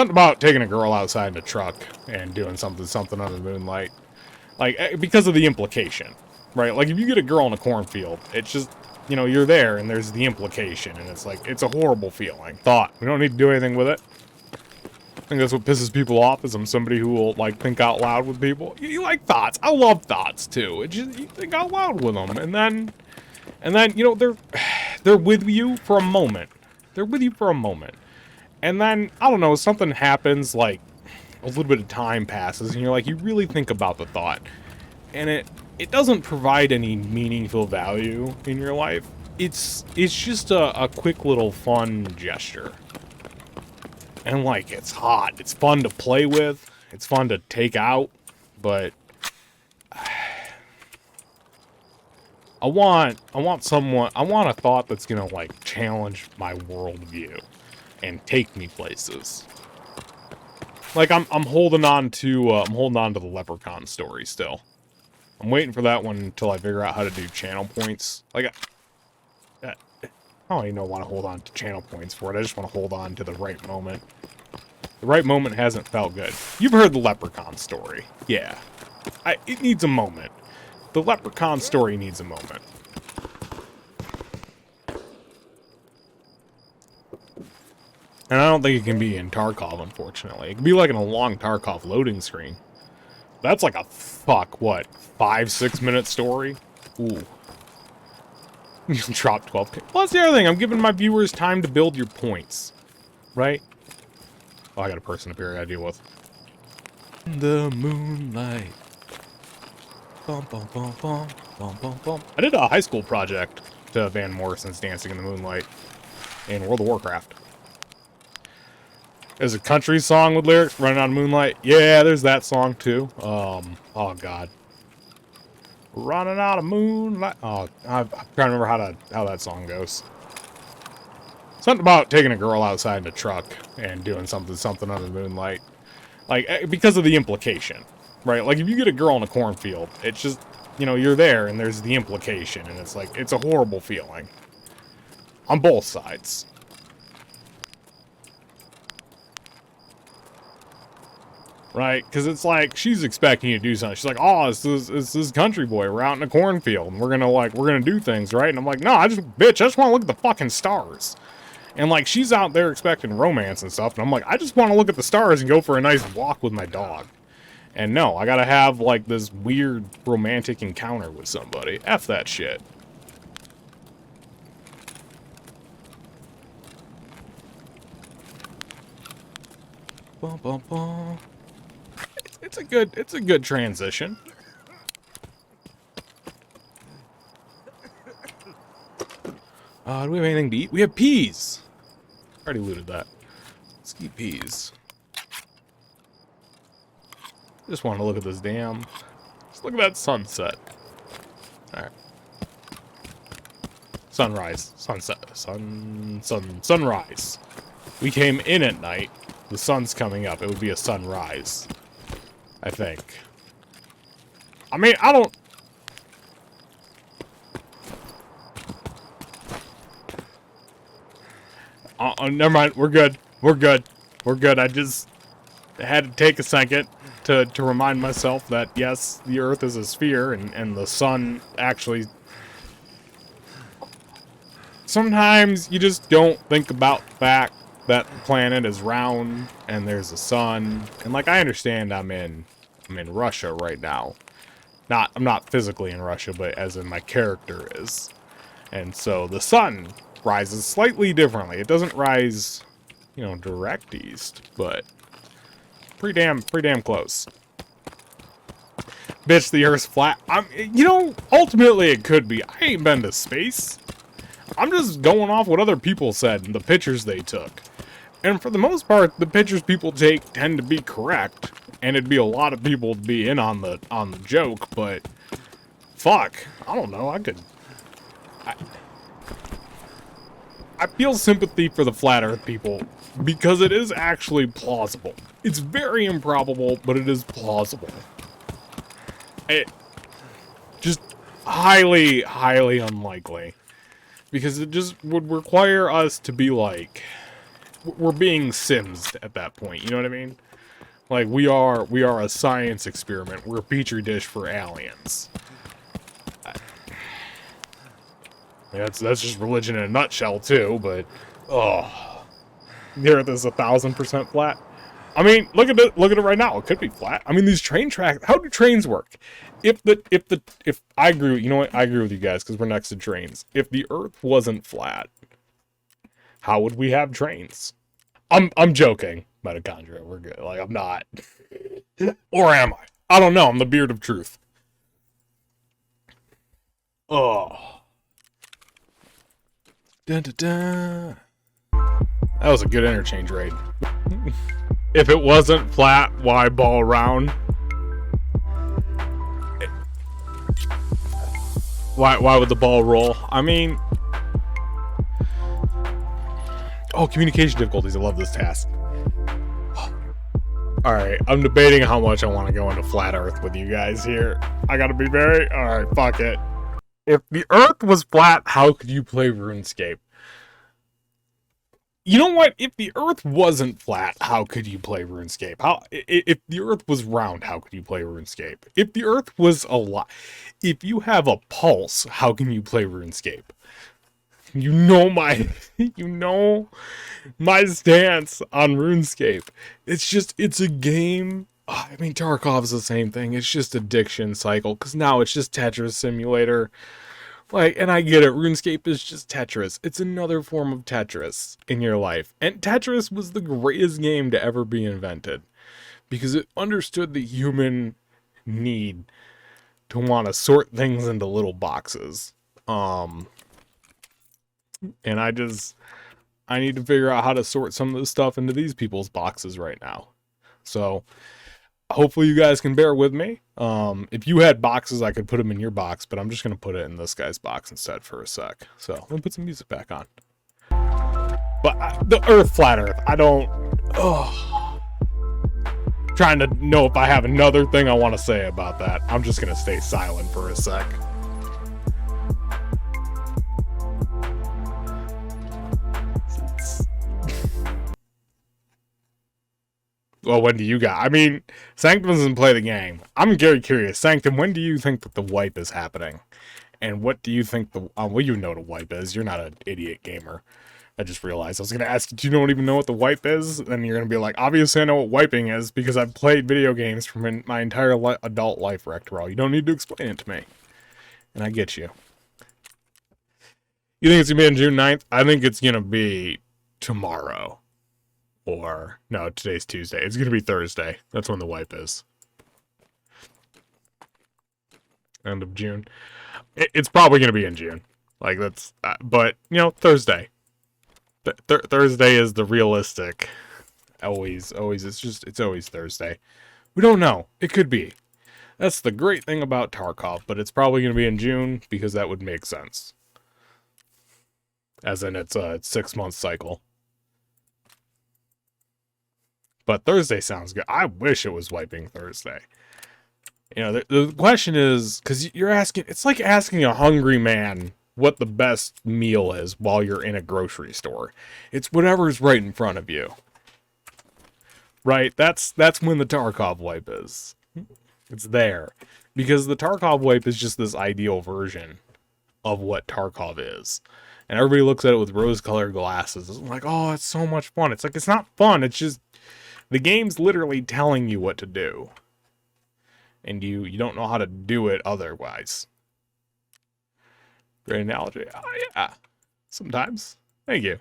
Something about taking a girl outside in a truck and doing something under the moonlight. Like, because of the implication, right? Like, if you get a girl in a cornfield, it's just, you know, you're there and there's the implication, and it's like, it's a horrible feeling. Thought. We don't need to do anything with it. I think that's what pisses people off, is I'm somebody who will, like, think out loud with people. You like thoughts. I love thoughts, too. It's just, you think out loud with them, and then, you know, they're with you for a moment. They're with you for a moment. And then, I don't know, something happens, like, a little bit of time passes, and you're like, you really think about the thought. And it doesn't provide any meaningful value in your life. It's just a quick little fun gesture. And, like, it's hot. It's fun to play with. It's fun to take out. But I want a thought that's gonna, like, challenge my worldview and take me places. Like, I'm holding on to the leprechaun story still. I'm waiting for that one until I figure out how to do channel points. Like, I don't even want to hold on to channel points for it. I just want to hold on to the right moment. The right moment hasn't felt good. You've heard the leprechaun story. Yeah. It needs a moment. The leprechaun story needs a moment. And I don't think it can be in Tarkov, unfortunately. It can be like in a long Tarkov loading screen. That's like a, 5-6 minute story? Ooh. You drop 12. Well, that's the other thing. I'm giving my viewers time to build your points. Right? Oh, I got a person up here I gotta deal with. The moonlight. Bum, bum, bum, bum, bum, bum, bum. I did a high school project to Van Morrison's Dancing in the Moonlight in World of Warcraft. There's a country song with lyrics, Running on Moonlight. Yeah, there's that song too. Oh god. Running out of moonlight. Oh, I'm trying to remember how that song goes. Something about taking a girl outside in a truck and doing something under the moonlight. Like, because of the implication, right? Like, if you get a girl in a cornfield, it's just, you know, you're there and there's the implication, and it's like, it's a horrible feeling. On both sides. Right? Because it's like, she's expecting you to do something. She's like, oh, it's this country boy. We're out in a cornfield, and we're gonna do things, right? And I'm like, no, I just want to look at the fucking stars. And, like, she's out there expecting romance and stuff, and I'm like, I just want to look at the stars and go for a nice walk with my dog. And no, I gotta have, like, this weird romantic encounter with somebody. F that shit. Bum, bum, bum. It's a good transition. Do we have anything to eat? We have peas! Already looted that. Let's eat peas. Just want to look at this damn... Just look at that sunset. Alright. Sunrise. Sunset. Sunrise. We came in at night. The sun's coming up. It would be a sunrise. I think. I mean, I don't... never mind. We're good. We're good. We're good. I just had to take a second to remind myself that, yes, the Earth is a sphere, and the sun actually... Sometimes you just don't think about the fact that the planet is round, and there's a sun. And, like, I understand I'm in Russia right now. I'm not physically in Russia, but as in my character is. And so the sun rises slightly differently. It doesn't rise, you know, direct east, but pretty damn close. Bitch, the Earth's flat. You know, ultimately it could be. I ain't been to space. I'm just going off what other people said and the pictures they took. And for the most part, the pictures people take tend to be correct. And it'd be a lot of people to be in on the joke, but fuck. I don't know, I feel sympathy for the flat earth people because it is actually plausible. It's very improbable, but it is plausible. It just highly unlikely. Because it just would require us to be like, we're being Sims at that point. You know what I mean? Like we are a science experiment. We're a petri dish for aliens. That's just religion in a nutshell too. But oh, the Earth is 1,000% flat. I mean, look at it. Look at it right now. It could be flat. I mean, these train tracks. How do trains work? If I agree, you know what? I agree with you guys because we're next to trains. If the Earth wasn't flat, how would we have trains? I'm joking, mitochondria. We're good. Like I'm not, or am I? I don't know. I'm the beard of truth. Oh, dun, dun, dun. That was a good interchange raid. If it wasn't flat, why ball around? Why would the ball roll? I mean, oh, communication difficulties. I love this task. All right, I'm debating how much I want to go into flat Earth with you guys here. I gotta be very. All right, fuck it. If the Earth was flat, how could you play RuneScape? You know what? If the Earth wasn't flat, how could you play RuneScape? If the Earth was round, how could you play RuneScape? If the Earth was if you have a pulse, how can you play RuneScape? You know my stance on RuneScape. It's a game. I mean, Tarkov's the same thing. It's just addiction cycle, because now it's just Tetris Simulator. Like, and I get it, RuneScape is just Tetris. It's another form of Tetris in your life. And Tetris was the greatest game to ever be invented, because it understood the human need to want to sort things into little boxes. And I need to figure out how to sort some of this stuff into these people's boxes right now. So hopefully you guys can bear with me. If you had boxes, I could put them in your box, but I'm just going to put it in this guy's box instead for a sec. So let me put some music back on. But the Earth, flat Earth, I don't... Trying to know if I have another thing I want to say about that. I'm just going to stay silent for a sec. Well, when do you got? I mean, Sanctum doesn't play the game. I'm very curious. Sanctum, when do you think that the wipe is happening? And what do you think the... well, you know what a wipe is. You're not an idiot gamer. I just realized. I was going to ask you, do you don't even know what the wipe is? And you're going to be like, obviously I know what wiping is because I've played video games from my entire adult life, Rectoral. You don't need to explain it to me. And I get you. You think it's going to be on June 9th? I think it's going to be tomorrow. Or, no, today's Tuesday. It's going to be Thursday. That's when the wipe is. End of June. It's probably going to be in June. Like, that's... but, you know, Thursday. Thursday is the realistic. Always, it's always Thursday. We don't know. It could be. That's the great thing about Tarkov, but it's probably going to be in June because that would make sense. As in, it's a 6-month cycle. But Thursday sounds good. I wish it was wiping Thursday. You know, the question is, because you're asking, it's like asking a hungry man what the best meal is while you're in a grocery store. It's whatever's right in front of you. Right? That's when the Tarkov wipe is. It's there. Because the Tarkov wipe is just this ideal version of what Tarkov is. And everybody looks at it with rose-colored glasses. It's like, oh, it's so much fun. It's like, it's not fun. It's just... the game's literally telling you what to do. And you don't know how to do it otherwise. Great analogy. Oh, yeah. Sometimes. Thank you.